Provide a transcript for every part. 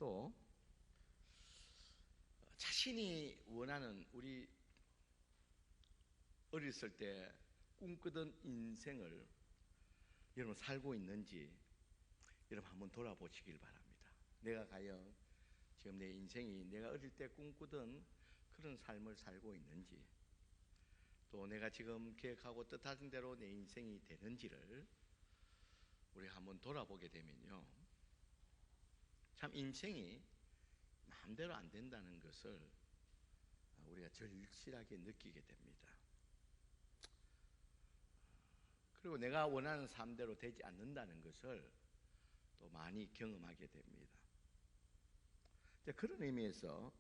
또 자신이 원하는 우리 어렸을 때 꿈꾸던 인생을 여러분 살고 있는지 여러분 한번 돌아보시길 바랍니다. 내가 과연 지금 내 인생이 내가 어릴 때 꿈꾸던 그런 삶을 살고 있는지, 또 내가 지금 계획하고 뜻하는 대로 내 인생이 되는지를 우리가 한번 돌아보게 되면요, 참 인생이 마음대로 안 된다는 것을 우리가 절실하게 느끼게 됩니다. 그리고 내가 원하는 삶대로 되지 않는다는 것을 또 많이 경험하게 됩니다. 그런 의미에서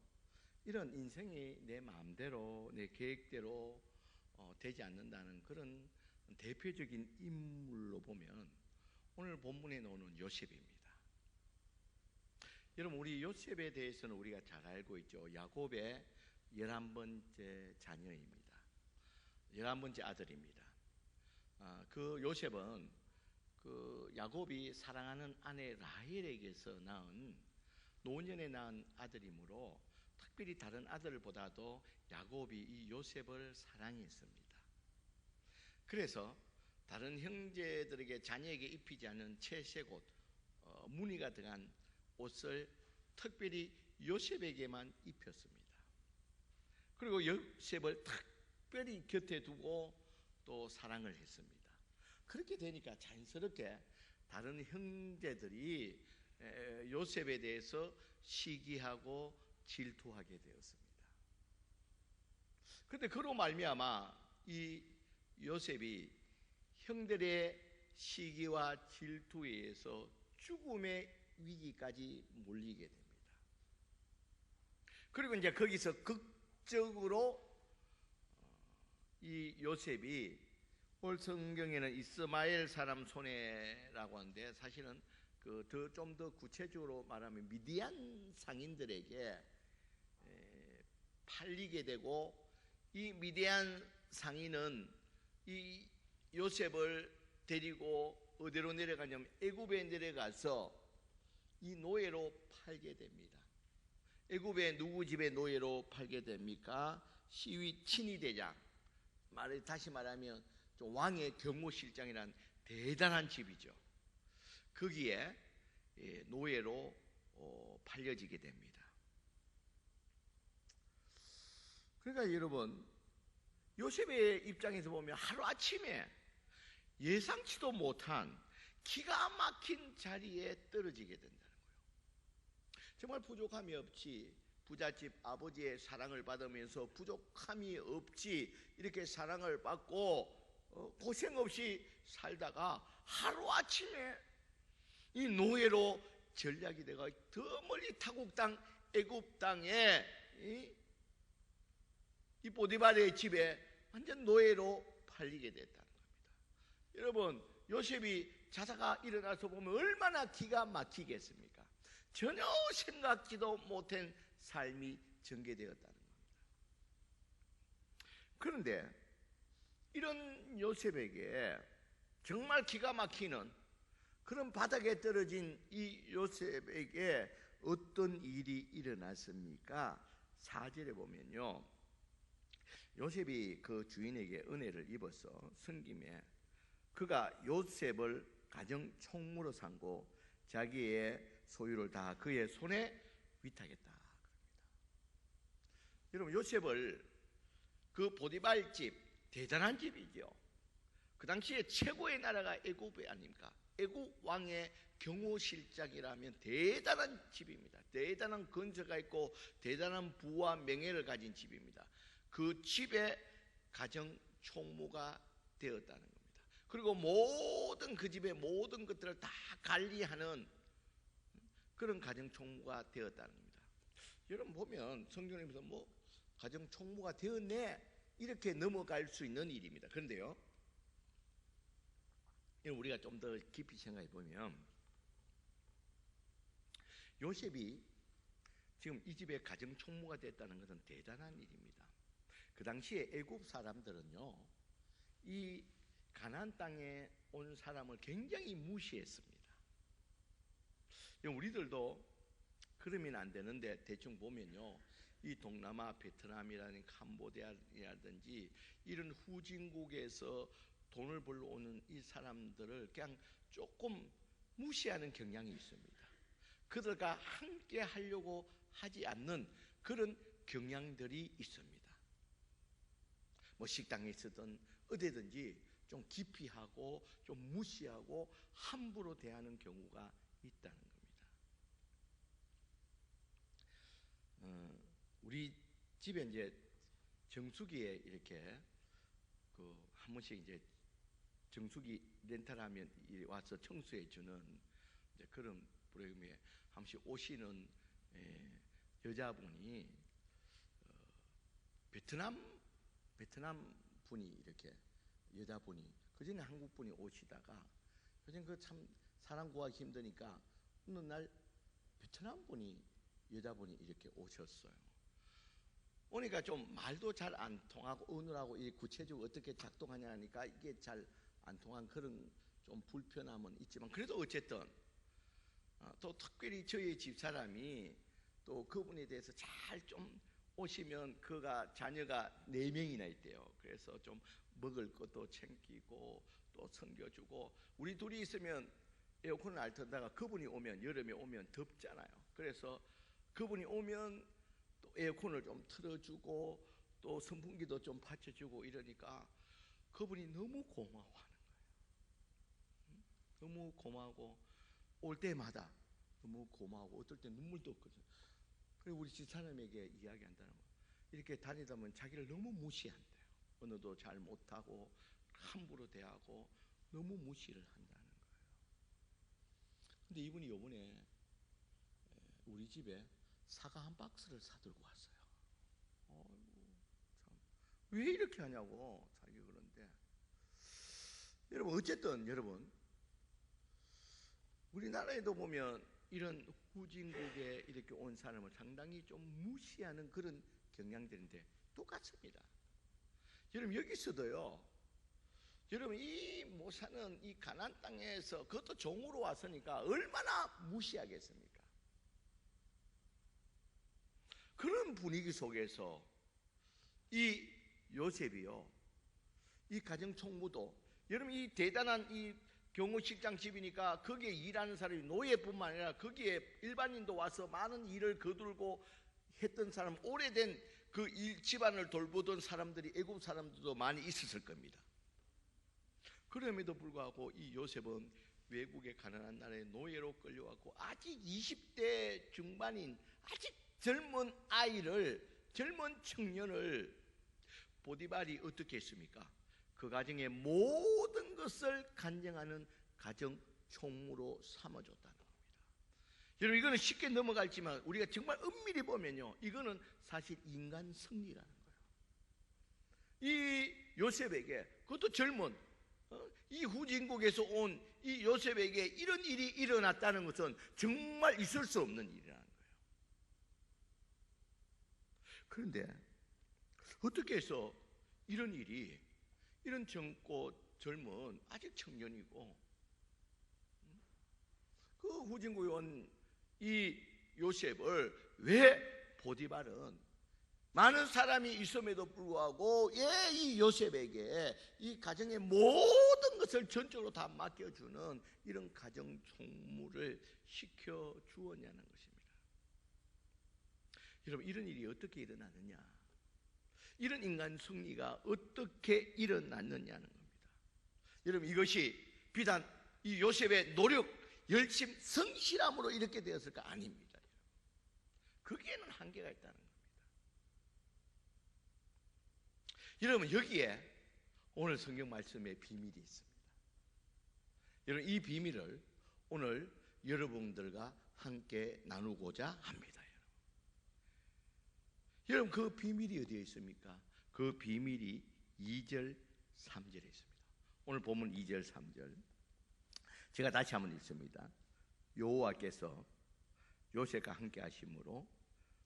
이런 인생이 내 마음대로 내 계획대로 되지 않는다는 그런 대표적인 인물로 보면 오늘 본문에 나오는 요셉입니다. 여러분, 우리 요셉에 대해서는 우리가 잘 알고 있죠. 야곱의 11번째 자녀입니다. 11번째 아들입니다. 그 요셉은 그 야곱이 사랑하는 아내 라헬에게서 낳은 노년에 낳은 아들이므로 특별히 다른 아들보다도 야곱이 이 요셉을 사랑했습니다. 그래서 다른 형제들에게 자녀에게 입히지 않은 채색 옷, 무늬가 들어간 옷을 특별히 요셉에게만 입혔습니다. 그리고 요셉을 특별히 곁에 두고 또 사랑을 했습니다. 그렇게 되니까 자연스럽게 다른 형제들이 요셉에 대해서 시기하고 질투하게 되었습니다. 그런데 그로 말미암아 이 요셉이 형들의 시기와 질투에 의해서 죽음의 위기까지 몰리게 됩니다. 그리고 이제 거기서 극적으로 이 요셉이 오늘 성경에는 이스마엘 사람 손해라고 하는데, 사실은 좀 더 구체적으로 말하면 미디안 상인들에게 팔리게 되고, 이 미디안 상인은 이 요셉을 데리고 어디로 내려가냐면 애굽에 내려가서 이 노예로 팔게 됩니다. 애굽의 누구 집에 노예로 팔게 됩니까? 시위 친위대장, 다시 말하면 좀 왕의 경호실장이란 대단한 집이죠. 거기에 노예로 팔려지게 됩니다. 그러니까 여러분, 요셉의 입장에서 보면 하루아침에 예상치도 못한 기가 막힌 자리에 떨어지게 된다는 거예요. 정말 부족함이 없지, 부잣집 아버지의 사랑을 받으면서 부족함이 없지 이렇게 사랑을 받고 고생 없이 살다가 하루아침에 이 노예로 전락이 되가 더 멀리 타국 땅 애굽 땅에 이 보디발의 집에 완전 노예로 팔리게 됐다는 겁니다. 여러분, 요셉이 자다가 일어나서 보면 얼마나 기가 막히겠습니까? 전혀 생각지도 못한 삶이 전개되었다는 겁니다. 그런데 이런 요셉에게 정말 기가 막히는 그런 바닥에 떨어진 이 요셉에게 어떤 일이 일어났습니까? 4절에 보면요, 요셉이 그 주인에게 은혜를 입어서 섬김에 그가 요셉을 가정 총무로 삼고 자기의 소유를 다 그의 손에 위탁했다 그럽니다. 여러분, 요셉을 그 보디발 집, 대단한 집이죠. 그 당시에 최고의 나라가 애굽이 아닙니까? 애굽 왕의 경호실장이라면 대단한 집입니다. 대단한 건설가 있고 대단한 부와 명예를 가진 집입니다. 그 집의 가정 총무가 되었다는 겁니다. 그리고 모든 그 집의 모든 것들을 다 관리하는 그런 가정 총무가 되었다는 겁니다. 여러분 보면 성경에서 뭐 가정 총무가 되었네 이렇게 넘어갈 수 있는 일입니다. 그런데요, 우리가 좀 더 깊이 생각해 보면 요셉이 지금 이 집의 가정 총무가 됐다는 것은 대단한 일입니다. 그 당시에 애굽 사람들은요, 이 가나안 땅에 온 사람을 굉장히 무시했습니다. 우리들도 그러면 안 되는데 대충 보면요, 이 동남아 베트남이라는 캄보디아라든지 이런 후진국에서 돈을 벌러 오는 이 사람들을 그냥 조금 무시하는 경향이 있습니다. 그들과 함께 하려고 하지 않는 그런 경향들이 있습니다. 뭐 식당에 있었던 어디든지 좀 기피하고 좀 무시하고 함부로 대하는 경우가 있다는 겁니다. 우리 집에 이제 정수기에 이렇게 한 번씩 이제 정수기 렌탈하면 와서 청소해 주는 이제 그런 프로그램에 한 번씩 오시는 여자분이 베트남 분이 이렇게 여자분이 그전에 한국 분이 오시다가 요즘 그 참 사람 구하기 힘드니까 어느 날 베트남 분이 여자분이 이렇게 오셨어요. 오니까 좀 말도 잘 안 통하고 어느라고 이 구체적으로 어떻게 작동하냐 하니까 이게 잘 안 통한 그런 좀 불편함은 있지만 그래도 어쨌든 또 특별히 저희 집사람이 또 그분에 대해서 잘 좀 오시면 그가 자녀가 4명이나 있대요. 그래서 좀 먹을 것도 챙기고 또 챙겨주고 우리 둘이 있으면 에어컨을 안 틀다가 그분이 오면 여름에 오면 덥잖아요. 그래서 그분이 오면 또 에어컨을 좀 틀어주고 또 선풍기도 좀 받쳐주고 이러니까 그분이 너무 고마워하는 거예요. 너무 고마워하고 올 때마다 너무 고마워하고 어떨 때 눈물도 없거든요. 그리고 우리 집사람에게 이야기한다는 거예요. 이렇게 다니다 보면 자기를 너무 무시한대요. 언어도 잘 못하고 함부로 대하고 너무 무시를 한다는 거예요. 근데 이분이 요번에 우리 집에 사과 한 박스를 사들고 왔어요. 참, 왜 이렇게 하냐고 자기 그런데 여러분 어쨌든 여러분 우리나라에도 보면 이런 후진국에 이렇게 온 사람을 상당히 좀 무시하는 그런 경향들인데 똑같습니다. 여러분 여기서도요. 여러분 이 모사는 이 가나안 땅에서 그것도 종으로 왔으니까 얼마나 무시하겠습니까? 그런 분위기 속에서 이 요셉이요. 이 가정총무도 여러분 이 대단한 이 경호실장 집이니까 거기에 일하는 사람이 노예뿐만 아니라 거기에 일반인도 와서 많은 일을 거들고 했던 사람 오래된 그 집안을 돌보던 사람들이 애국 사람들도 많이 있었을 겁니다. 그럼에도 불구하고 이 요셉은 외국의 가난한 나라에 노예로 끌려왔고 아직 20대 중반인 아직 젊은 아이를 젊은 청년을 보디발이 어떻게 했습니까? 그 가정의 모든 것을 간증하는 가정 총무로 삼아줬다는 겁니다. 여러분 이거는 쉽게 넘어갈지만 우리가 정말 엄밀히 보면요 이거는 사실 인간 승리라는 거예요. 이 요셉에게 그것도 젊은 이 후진국에서 온 이 요셉에게 이런 일이 일어났다는 것은 정말 있을 수 없는 일이라는 거예요. 그런데 어떻게 해서 이런 일이 이런 젊고 젊은 아직 청년이고 그 후진국에 온 이 요셉을 왜 보디발은 많은 사람이 있음에도 불구하고 이 요셉에게 이 가정의 모든 것을 전적으로 다 맡겨주는 이런 가정 총무를 시켜 주었냐는 것입니다. 여러분 이런 일이 어떻게 일어나느냐? 이런 인간 승리가 어떻게 일어났느냐는 겁니다. 여러분 이것이 비단 이 요셉의 노력, 열심, 성실함으로 이렇게 되었을까? 아닙니다. 거기에는 한계가 있다는 겁니다. 여러분 여기에 오늘 성경 말씀에 비밀이 있습니다. 여러분 이 비밀을 오늘 여러분들과 함께 나누고자 합니다. 여러분 그 비밀이 어디에 있습니까? 그 비밀이 2절 3절에 있습니다. 오늘 본문 2절 3절 제가 다시 한번 읽습니다. 여호와께서 요셉과 함께 하심으로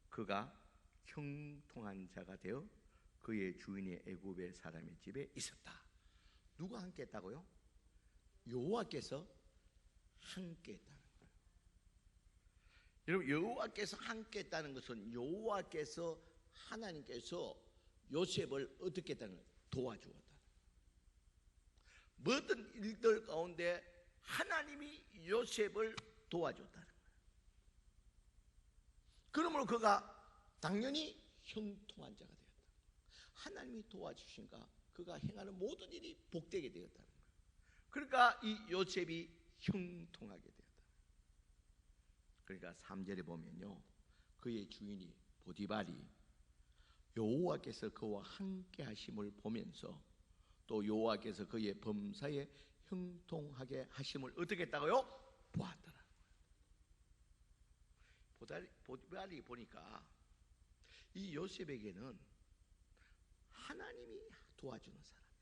그가 형통한 자가 되어 그의 주인의 애굽의 사람의 집에 있었다. 누가 함께 했다고요? 여호와께서 함께 했다는 거예요. 여러분, 여호와께서 함께 했다는 것은 여호와께서 하나님께서 요셉을 어떻게 했다는 거예요? 도와주었다. 모든 일들 가운데 하나님이 요셉을 도와줬다는 거예요. 그러므로 그가 당연히 형통한 자가 되었다. 하나님이 도와주신가 그가 행하는 모든 일이 복되게 되었다는 거예요. 그러니까 이 요셉이 형통하게 되었다. 그러니까 3절에 보면요, 그의 주인이 보디발이 여호와께서 그와 함께 하심을 보면서 또 여호와께서 그의 범사에 형통하게 하심을 어떻게 했다고요? 보았더라. 보디발이 보니까 이 요셉에게는 하나님이 도와주는 사람이라.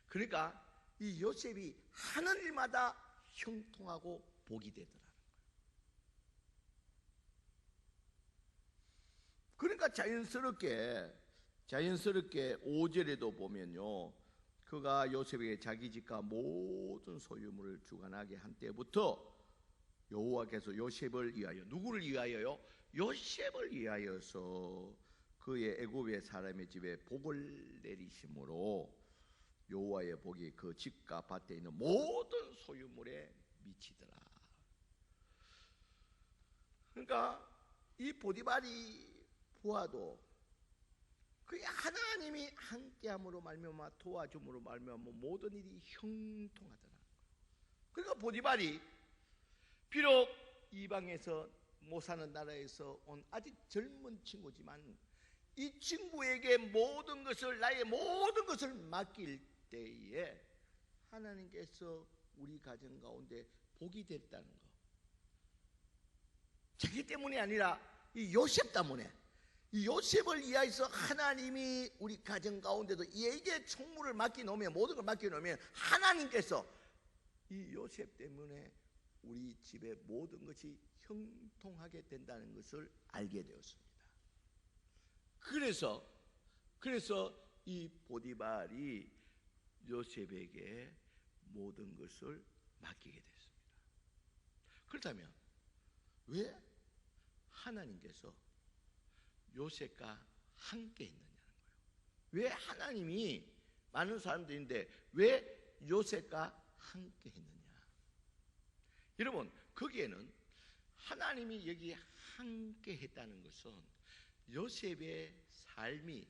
그러니까 이 요셉이 하는 일마다 형통하고 복이 되더라는 거예요. 그러니까 자연스럽게 5절에도 보면요, 그가 요셉에게 자기 집과 모든 소유물을 주관하게 한 때부터 여호와께서 요셉을 위하여, 누구를 위하여요? 요셉을 위하여서 그의 애굽의 사람의 집에 복을 내리심으로 여호와의 복이 그 집과 밭에 있는 모든 소유물에 미치더라. 그러니까 이 보디발이 보아도 그게 하나님이 함께함으로 말미암아 도와줌으로 말미암아 모든 일이 형통하더라. 그러니까 보디발이 비록 이방에서 못 사는 나라에서 온 아직 젊은 친구지만 이 친구에게 모든 것을, 나의 모든 것을 맡길 때에 하나님께서 우리 가정 가운데 복이 됐다는 거. 자기 때문이 아니라 이 요셉 때문에, 이 요셉을 위하여서 하나님이 우리 가정 가운데도 얘에게 총무를 맡겨놓으면, 모든 걸 맡겨놓으면 하나님께서 이 요셉 때문에 우리 집의 모든 것이 형통하게 된다는 것을 알게 되었습니다. 그래서 이 보디발이 요셉에게 모든 것을 맡기게 됐습니다. 그렇다면 왜 하나님께서 요셉과 함께 했느냐는 거예요. 왜 하나님이, 많은 사람들인데 왜 요셉과 함께 했느냐? 여러분, 거기에는 하나님이 여기 함께 했다는 것은 요셉의 삶이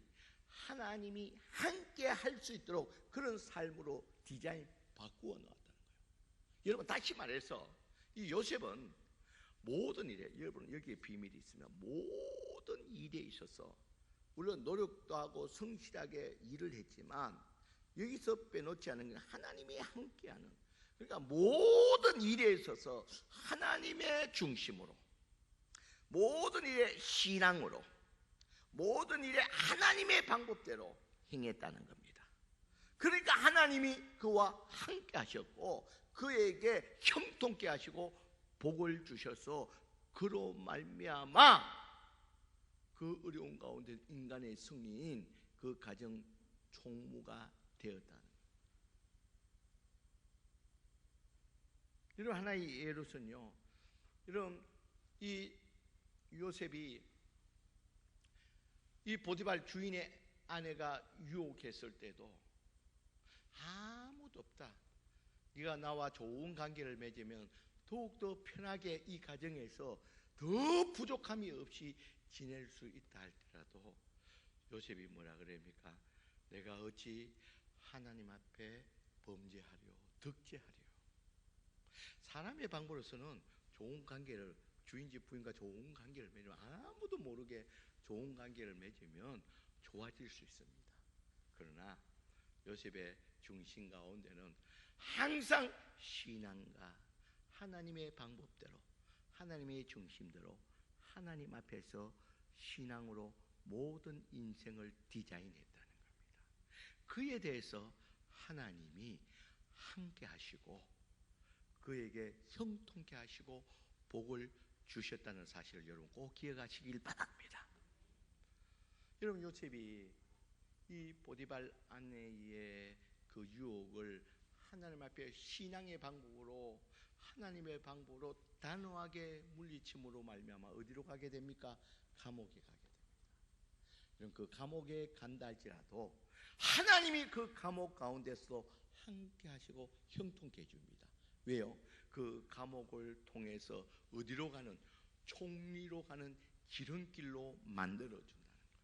하나님이 함께 할 수 있도록 그런 삶으로 디자인 바꾸어 놓았다는 거예요. 여러분, 다시 말해서 이 요셉은 모든 일에, 여러분 여기에 비밀이 있으면 모든 일에 있어서 물론 노력도 하고 성실하게 일을 했지만 여기서 빼놓지 않은 건 하나님이 함께하는, 그러니까 모든 일에 있어서 하나님의 중심으로, 모든 일에 신앙으로, 모든 일에 하나님의 방법대로 행했다는 겁니다. 그러니까 하나님이 그와 함께 하셨고 그에게 형통케 하시고 복을 주셔서 그로 말미암아 그 어려운 가운데 인간의 승리인 그 가정 총무가 되었다는 거예요. 여러분, 하나의 예로서는요, 여러분 이 요셉이 이 보디발 주인의 아내가 유혹했을 때도 아무도 없다, 네가 나와 좋은 관계를 맺으면 더욱더 편하게 이 가정에서 더 부족함이 없이 지낼 수 있다 할지라도 요셉이 뭐라 그럽니까? 내가 어찌 하나님 앞에 범죄하려, 득죄하려. 사람의 방법으로서는 좋은 관계를, 주인집 부인과 좋은 관계를 맺으면 아무도 모르게 좋은 관계를 맺으면 좋아질 수 있습니다. 그러나 요셉의 중심 가운데는 항상 신앙과 하나님의 방법대로, 하나님의 중심대로 하나님 앞에서 신앙으로 모든 인생을 디자인했다는 겁니다. 그에 대해서 하나님이 함께 하시고 그에게 형통케 하시고 복을 주셨다는 사실을 여러분 꼭 기억하시길 바랍니다. 여러분, 요셉이 이 보디발 아내의 그 유혹을 하나님 앞에 신앙의 방법으로 하나님의 방법으로 단호하게 물리침으로 말미암아 어디로 가게 됩니까? 감옥에 가게 됩니다. 이런 그 감옥에 간다 할지라도 하나님이 그 감옥 가운데서 함께 하시고 형통케 해줍니다. 왜요? 그 감옥을 통해서 어디로 가는, 총리로 가는 지름길로 만들어준다는 거예요.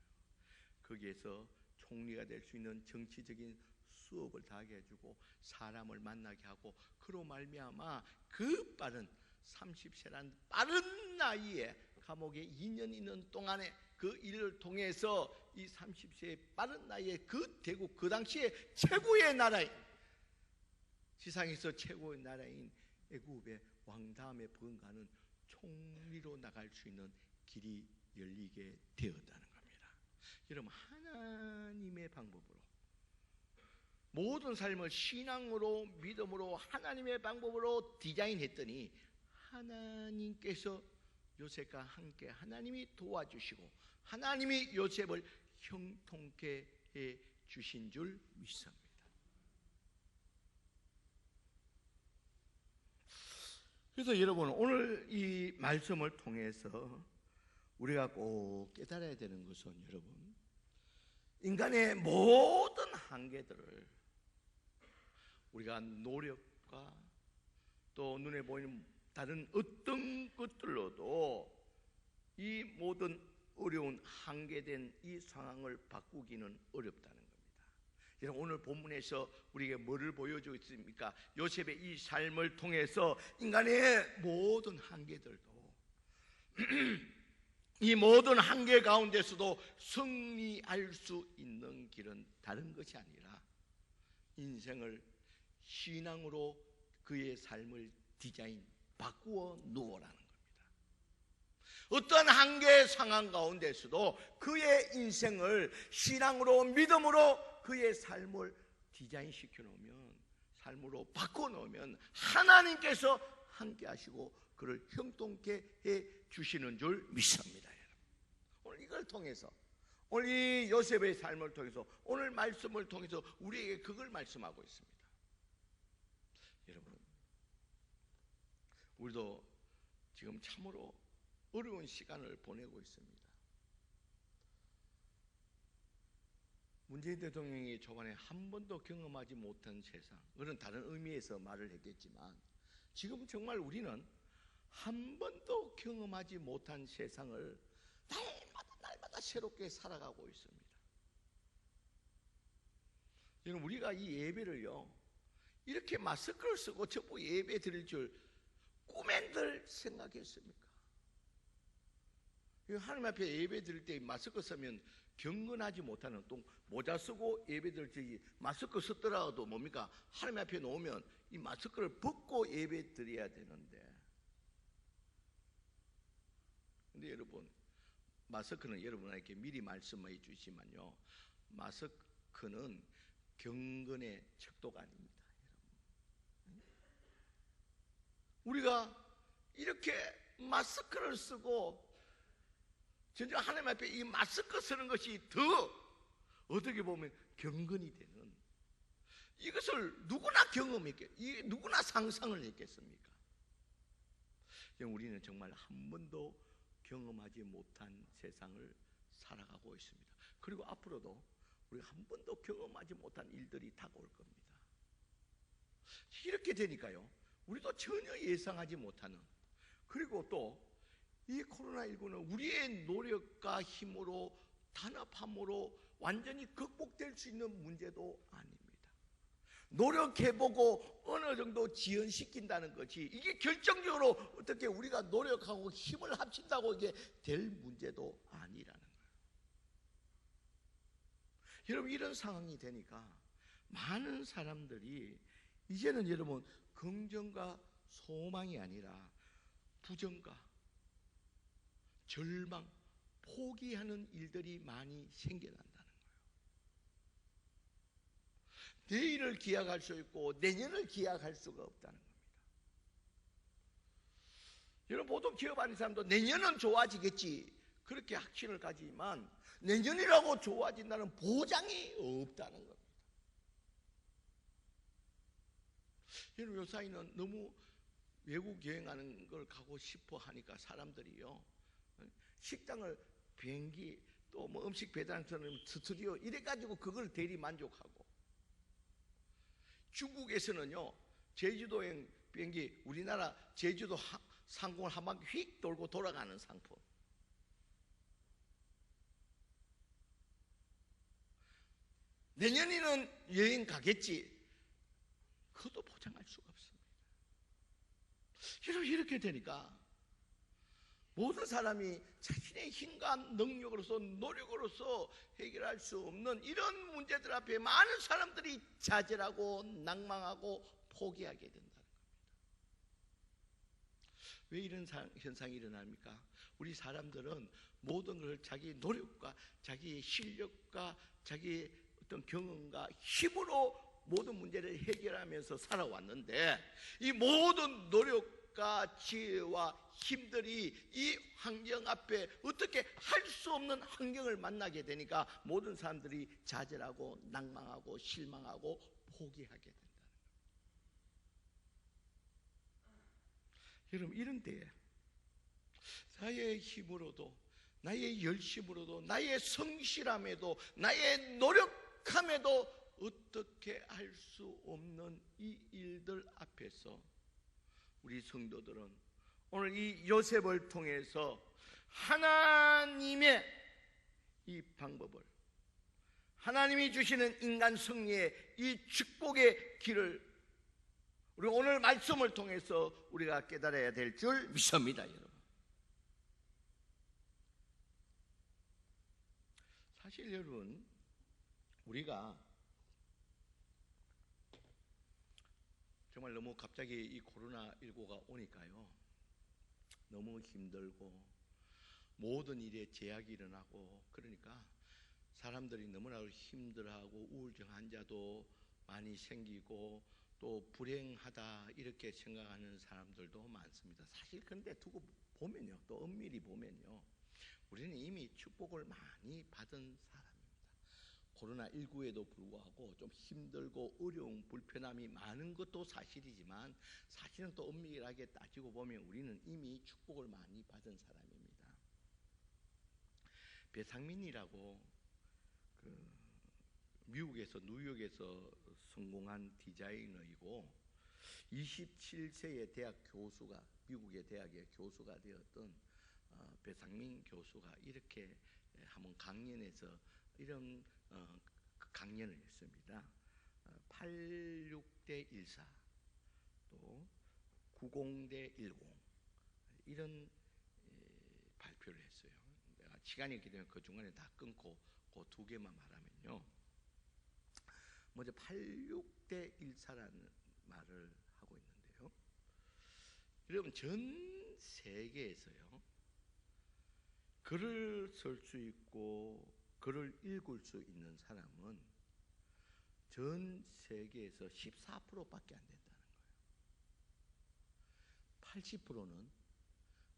거기에서 총리가 될 수 있는 정치적인 수업을 다 하게 해주고 사람을 만나게 하고, 그로 말미암아 그 빠른 30세란 빠른 나이에 감옥에 2년 있는 동안에 그 일을 통해서 이 30세의 빠른 나이에 그 대국, 그 당시에 최고의 나라인, 세상에서 최고의 나라인 애굽의 왕 다음에 번가는 총리로 나갈 수 있는 길이 열리게 되었다는 겁니다. 여러분, 하나님의 방법으로 모든 삶을 신앙으로, 믿음으로, 하나님의 방법으로 디자인했더니 하나님께서 요셉과 함께 하나님이 도와주시고 하나님이 요셉을 형통케 해 주신 줄 믿습니다. 그래서 여러분, 오늘 이 말씀을 통해서 우리가 꼭 깨달아야 되는 것은, 여러분, 인간의 모든 한계들을 우리가 노력과 또 눈에 보이는 다른 어떤 것들로도 이 모든 어려운 한계된 이 상황을 바꾸기는 어렵다는 겁니다. 여러분, 오늘 본문에서 우리에게 뭐를 보여주고 있습니까? 요셉의 이 삶을 통해서 인간의 모든 한계들도 이 모든 한계 가운데서도 승리할 수 있는 길은 다른 것이 아니라 인생을 신앙으로 그의 삶을 디자인, 바꾸어 놓으라는 겁니다. 어떤 한계 상황 가운데서도 그의 인생을 신앙으로, 믿음으로 그의 삶을 디자인시켜 놓으면, 삶으로 바꿔 놓으면 하나님께서 함께 하시고 그를 형통케 해 주시는 줄 믿습니다. 오늘 이걸 통해서, 오늘 이 요셉의 삶을 통해서, 오늘 말씀을 통해서 우리에게 그걸 말씀하고 있습니다. 여러분, 우리도 지금 참으로 어려운 시간을 보내고 있습니다. 문재인 대통령이 초반에 한 번도 경험하지 못한 세상, 그런 다른 의미에서 말을 했겠지만 지금 정말 우리는 한 번도 경험하지 못한 세상을 날마다 새롭게 살아가고 있습니다. 여러분, 우리가 이 예배를요, 이렇게 마스크를 쓰고 전부 예배 드릴 줄 꿈엔들 생각했습니까? 하나님 앞에 예배 드릴 때 마스크 쓰면 경건하지 못하는, 또 모자 쓰고 예배 드릴 때 마스크 썼더라도 뭡니까? 하나님 앞에 놓으면 이 마스크를 벗고 예배 드려야 되는데, 근데 여러분, 마스크는 여러분에게 미리 말씀해 주시면요, 마스크는 경건의 척도가 아닙니다. 우리가 이렇게 마스크를 쓰고 진짜 하나님 앞에 이 마스크 쓰는 것이 더 어떻게 보면 경건이 되는, 이것을 누구나 경험했겠, 누구나 상상을 했겠습니까? 우리는 정말 한 번도 경험하지 못한 세상을 살아가고 있습니다. 그리고 앞으로도 우리가 한 번도 경험하지 못한 일들이 다가올 겁니다. 이렇게 되니까요, 우리도 전혀 예상하지 못하는, 그리고 또 이 코로나19는 우리의 노력과 힘으로, 단합함으로 완전히 극복될 수 있는 문제도 아닙니다. 노력해보고 어느 정도 지연시킨다는 것이, 이게 결정적으로 어떻게 우리가 노력하고 힘을 합친다고 이게 될 문제도 아니라는 거예요. 여러분, 이런 상황이 되니까 많은 사람들이 이제는 여러분 긍정과 소망이 아니라 부정과 절망, 포기하는 일들이 많이 생겨난다는 거예요. 내일을 기약할 수 있고 내년을 기약할 수가 없다는 겁니다. 여러분, 보통 기업 하는 사람도 내년은 좋아지겠지, 그렇게 확신을 가지지만 내년이라고 좋아진다는 보장이 없다는 겁니다. 여러분, 요사이는 너무 외국 여행하는 걸 가고 싶어 하니까 사람들이요, 식당을, 비행기, 또 뭐 음식 배달처럼 스튜디오 이래가지고 그걸 대리 만족하고, 중국에서는요 제주도행 비행기, 우리나라 제주도 상공을 한 바퀴 휙 돌고 돌아가는 상품, 내년에는 여행 가겠지, 그것도 보장할 수가 없습니다. 이렇게 되니까 모든 사람이 자신의 힘과 능력으로서, 노력으로서 해결할 수 없는 이런 문제들 앞에 많은 사람들이 좌절하고 낭망하고 포기하게 된다는 겁니다. 왜 이런 현상이 일어납니까? 우리 사람들은 모든 걸 자기 노력과 자기 실력과 자기 어떤 경험과 힘으로 모든 문제를 해결하면서 살아왔는데, 이 모든 노력과 지혜와 힘들이 이 환경 앞에 어떻게 할 수 없는 환경을 만나게 되니까 모든 사람들이 좌절하고 낭망하고 실망하고 포기하게 된다는 거예요. 여러분, 이런 때에 나의 힘으로도, 나의 열심으로도, 나의 성실함에도, 나의 노력함에도 어떻게 할 수 없는 이 일들 앞에서 우리 성도들은 오늘 이 요셉을 통해서 하나님의 이 방법을, 하나님이 주시는 인간 승리의 이 축복의 길을 우리 오늘 말씀을 통해서 우리가 깨달아야 될 줄 믿습니다. 여러분, 사실 여러분, 우리가 정말 너무 갑자기 이 코로나19가 오니까요, 너무 힘들고 모든 일에 제약이 일어나고, 그러니까 사람들이 너무나 힘들어하고 우울증 환자도 많이 생기고 또 불행하다 이렇게 생각하는 사람들도 많습니다. 사실 근데 두고 보면요, 또 엄밀히 보면요, 우리는 이미 축복을 많이 받은 사람입니다. 코로나19에도 불구하고 좀 힘들고 어려운 불편함이 많은 것도 사실이지만, 사실은 또 엄밀하게 따지고 보면 우리는 이미 축복을 많이 받은 사람입니다. 배상민이라고 미국에서, 뉴욕에서 성공한 디자이너이고 27세의 대학 교수가, 미국의 대학의 교수가 되었던 배상민 교수가 이렇게 한번 강연에서 이런 강연을 했습니다. 86대 14, 또 90대 10 이런 발표를 했어요. 내가 시간이 있기 때문에 그 중간에 다 끊고 그 두 개만 말하면요, 먼저 86대 14라는 말을 하고 있는데요, 여러분, 전 세계에서요 글을 쓸 수 있고 글을 읽을 수 있는 사람은 전 세계에서 14%밖에 안 된다는 거예요. 80%는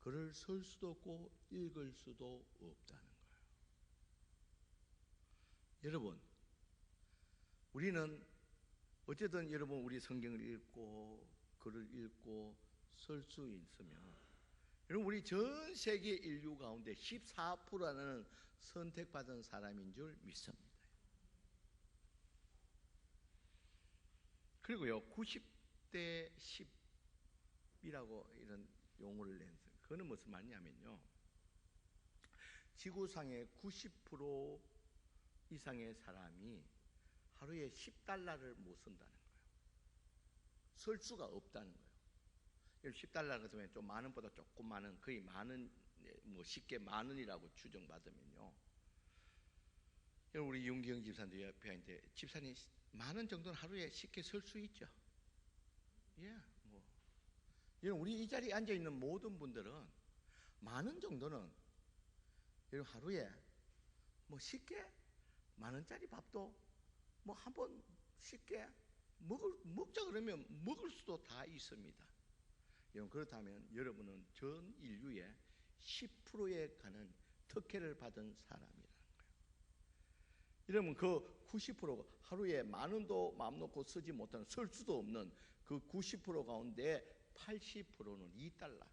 글을 쓸 수도 없고 읽을 수도 없다는 거예요. 여러분, 우리는 어쨌든 여러분, 우리 성경을 읽고 글을 읽고 쓸 수 있으면, 여러분, 우리 전 세계 인류 가운데 14%라는 선택받은 사람인 줄 믿습니다. 그리고요, 90대 10이라고 이런 용어를 냈어요. 그거는 무슨 말이냐면요, 지구상의 90% 이상의 사람이 하루에 $10를 못 쓴다는 거예요. 쓸 수가 없다는 거예요. 10달러 같으면 좀 만 원보다 조금 많은, 거의 만 원, 뭐 쉽게 만 원이라고 추정받으면요, 우리 윤경 집사님 옆에 있는데, 집사님 만 원 정도는 하루에 쉽게 쓸 수 있죠? 예, 뭐 우리 이 자리에 앉아 있는 모든 분들은 만 원 정도는 하루에 뭐 쉽게 만 원짜리 밥도 뭐 한번 쉽게 먹자 그러면 먹을 수도 다 있습니다. 그렇다면 여러분은 전 인류의 10%에 가는 특혜를 받은 사람이라는 거예요. 여러분, 그 90%가 하루에 만 원도 마음 놓고 쓰지 못하는, 쓸 수도 없는 그 90% 가운데 80%는 2달러,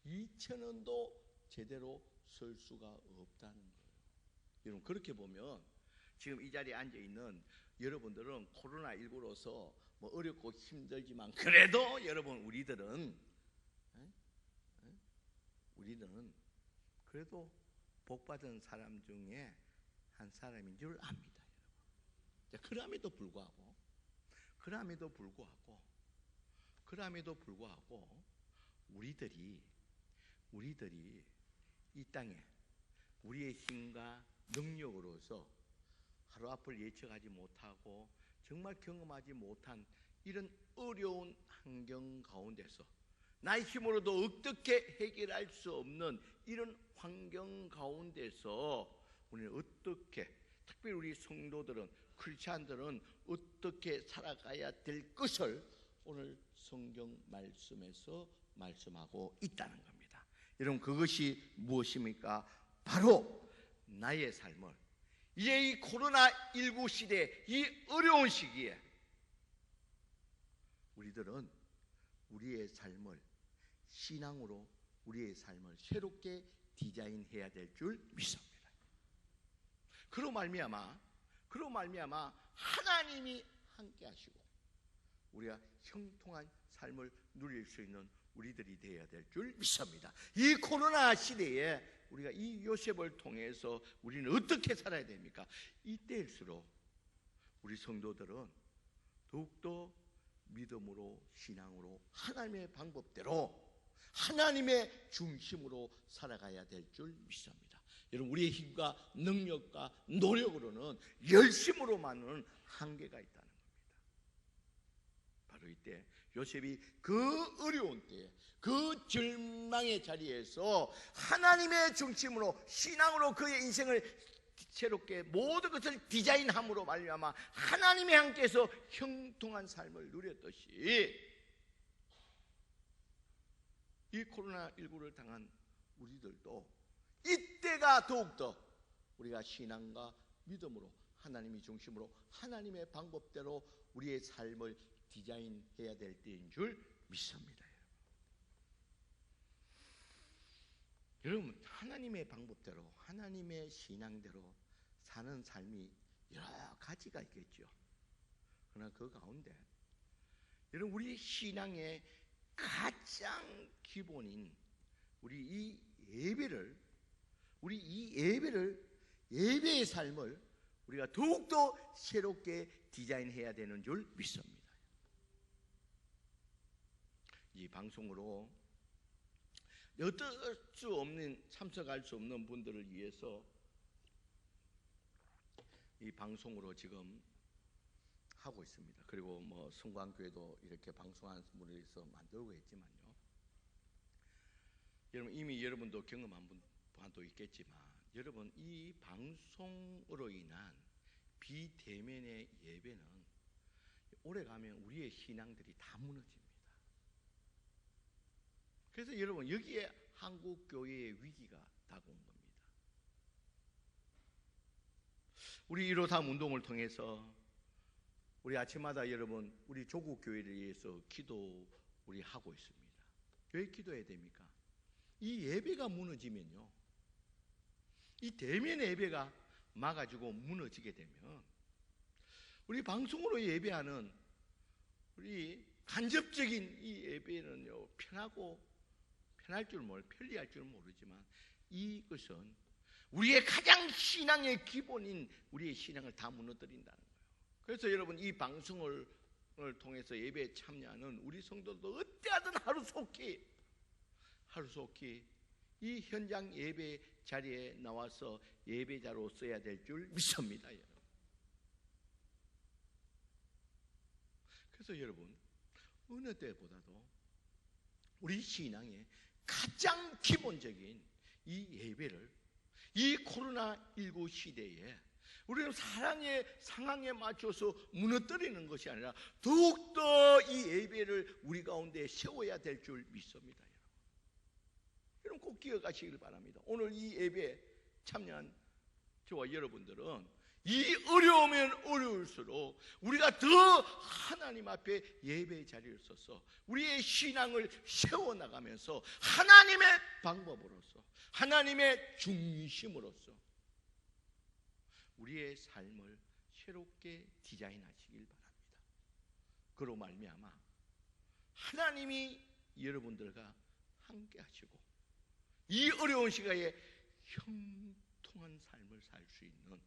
2,000원도 제대로 쓸 수가 없다는 거예요. 여러분, 그렇게 보면 지금 이 자리에 앉아 있는 여러분들은 코로나19로서 뭐 어렵고 힘들지만 그래도 여러분 우리들은 그래도 복받은 사람 중에 한 사람인 줄 압니다, 여러분. 그럼에도 불구하고 우리들이 이 땅에 우리의 힘과 능력으로서 하루 앞을 예측하지 못하고 정말 경험하지 못한 이런 어려운 환경 가운데서 나의 힘으로도 어떻게 해결할 수 없는 이런 환경 가운데서 우리는 어떻게, 특별히 우리 성도들은, 크리스찬들은 어떻게 살아가야 될 것을 오늘 성경 말씀에서 말씀하고 있다는 겁니다. 여러분, 그것이 무엇입니까? 바로 나의 삶을 이제 이 코로나19 시대, 이 어려운 시기에 우리들은 우리의 삶을 신앙으로 우리의 삶을 새롭게 디자인해야 될 줄 믿습니다. 그로 말미암아 하나님이 함께 하시고 우리가 형통한 삶을 누릴 수 있는 우리들이 되어야 될 줄 믿습니다. 이 코로나 시대에 우리가 이 요셉을 통해서 우리는 어떻게 살아야 됩니까? 이때일수록 우리 성도들은 더욱더 믿음으로, 신앙으로, 하나님의 방법대로, 하나님의 중심으로 살아가야 될 줄 믿습니다. 여러분, 우리의 힘과 능력과 노력으로는, 열심으로만은 한계가 있다는 겁니다. 바로 이때 요셉이 그 어려운 때에, 그 절망의 자리에서 하나님의 중심으로, 신앙으로 그의 인생을 새롭게 모든 것을 디자인함으로 말미암아 하나님이 함께해서 형통한 삶을 누렸듯이 이 코로나19를 당한 우리들도 이때가 더욱더 우리가 신앙과 믿음으로, 하나님이 중심으로, 하나님의 방법대로 우리의 삶을 디자인해야 될 때인 줄 믿습니다. 여러분, 하나님의 방법대로, 하나님의 신앙대로 사는 삶이 여러 가지가 있겠죠. 그러나 그 가운데 여러분, 우리 신앙의 가장 기본인 우리 예배의 삶을 우리가 더욱더 새롭게 디자인해야 되는 줄 믿습니다. 이 방송으로 어쩔 수 없는, 참석할 수 없는 분들을 위해서 이 방송으로 지금 하고 있습니다. 그리고 뭐 성광교회도 이렇게 방송하는 분을 위해서 만들고 있지만요. 여러분, 이미 여러분도 경험한 분도 있겠지만, 여러분, 이 방송으로 인한 비대면의 예배는 오래 가면 우리의 신앙들이 다 무너집니다. 그래서 여러분, 여기에 한국 교회의 위기가 다가온 겁니다. 우리 153 운동을 통해서 우리 아침마다 여러분, 우리 조국 교회를 위해서 기도 우리 하고 있습니다. 왜 기도해야 됩니까? 이 예배가 무너지면요, 이 대면 예배가 막아지고 무너지게 되면 우리 방송으로 예배하는 우리 간접적인 이 예배는요, 편할 줄 편리할 줄 모르지만 이것은 우리의 가장 신앙의 기본인 우리의 신앙을 다 무너뜨린다는 거예요. 그래서 여러분, 이 방송을 통해서 예배에 참여하는 우리 성도도 어때하든 하루속히 이 현장 예배 자리에 나와서 예배자로 써야 될 줄 믿습니다, 여러분. 그래서 여러분, 어느 때보다도 우리 신앙의 가장 기본적인 이 예배를 이 코로나19 시대에 우리는 사랑의 상황에 맞춰서 무너뜨리는 것이 아니라 더욱더 이 예배를 우리 가운데 세워야 될 줄 믿습니다. 여러분, 꼭 기억하시길 바랍니다. 오늘 이 예배에 참여한 저와 여러분들은 이 어려우면 어려울수록 우리가 더 하나님 앞에 예배의 자리를 서서 우리의 신앙을 세워나가면서 하나님의 방법으로서, 하나님의 중심으로서 우리의 삶을 새롭게 디자인하시길 바랍니다. 그로 말미암아 하나님이 여러분들과 함께 하시고 이 어려운 시간에 형통한 삶을 살 수 있는,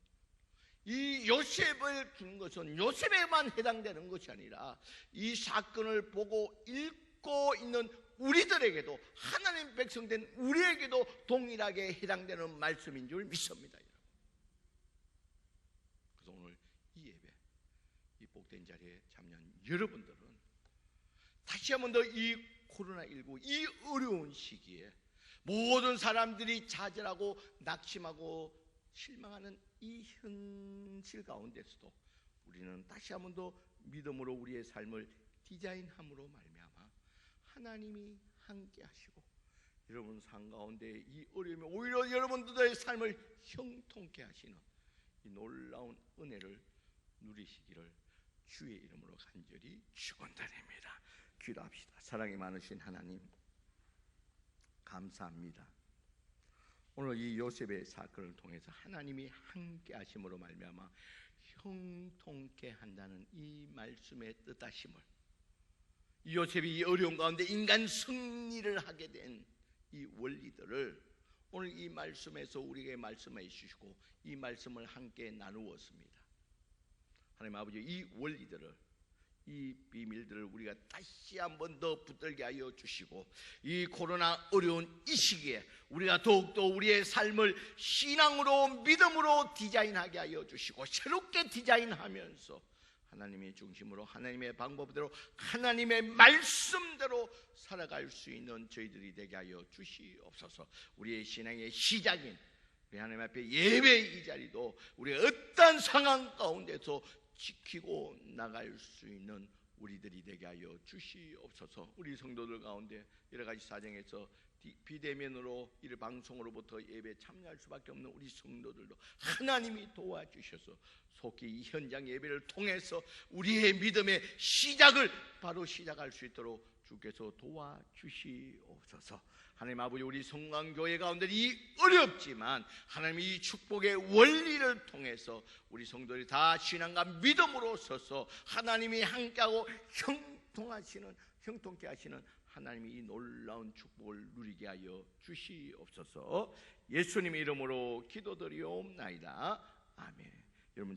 이 요셉을 준 것은 요셉에만 해당되는 것이 아니라 이 사건을 보고 읽고 있는 우리들에게도, 하나님 백성된 우리에게도 동일하게 해당되는 말씀인 줄 믿습니다. 여러분. 그래서 오늘 이 예배, 이 복된 자리에 참여한 여러분들은 다시 한 번 더 이 코로나19 이 어려운 시기에 모든 사람들이 좌절하고 낙심하고 실망하는 이 현실 가운데서도 우리는 다시 한 번 더 믿음으로 우리의 삶을 디자인함으로 말미암아 하나님이 함께 하시고 여러분 삶 가운데 이 어려움이 오히려 여러분들의 삶을 형통케 하시는 이 놀라운 은혜를 누리시기를 주의 이름으로 간절히 축원드립니다. 기도합시다. 사랑이 많으신 하나님, 감사합니다. 오늘 이 요셉의 사건을 통해서 하나님이 함께 하심으로 말미암아 형통케 한다는 이 말씀의 뜻하심을, 이 요셉이 이 어려운 가운데 인간 승리를 하게 된 이 원리들을 오늘 이 말씀에서 우리에게 말씀해 주시고 이 말씀을 함께 나누었습니다. 하나님 아버지, 이 원리들을, 이 비밀들을 우리가 다시 한 번 더 붙들게 하여 주시고 이 코로나 어려운 이 시기에 우리가 더욱더 우리의 삶을 신앙으로 믿음으로 디자인하게 하여 주시고 새롭게 디자인하면서 하나님의 중심으로 하나님의 방법대로 하나님의 말씀대로 살아갈 수 있는 저희들이 되게 하여 주시옵소서. 우리의 신앙의 시작인 우리 하나님 앞에 예배의 이 자리도 우리가 어떤 상황 가운데서 지키고 나갈 수 있는 우리들이 되게 하여 주시옵소서. 우리 성도들 가운데 여러 가지 사정에서 비대면으로 이 방송으로부터 예배에 참여할 수밖에 없는 우리 성도들도 하나님이 도와주셔서 속히 이 현장 예배를 통해서 우리의 믿음의 시작을 바로 시작할 수 있도록 주께서 도와주시옵소서. 하나님 아버지, 우리 성광교회 가운데 이 어렵지만 하나님 이 축복의 원리를 통해서 우리 성도들이 다 신앙과 믿음으로 서서 하나님이 함께하고 형통케 하시는 하나님이 이 놀라운 축복을 누리게 하여 주시옵소서. 예수님의 이름으로 기도드리옵나이다. 아멘. 여러분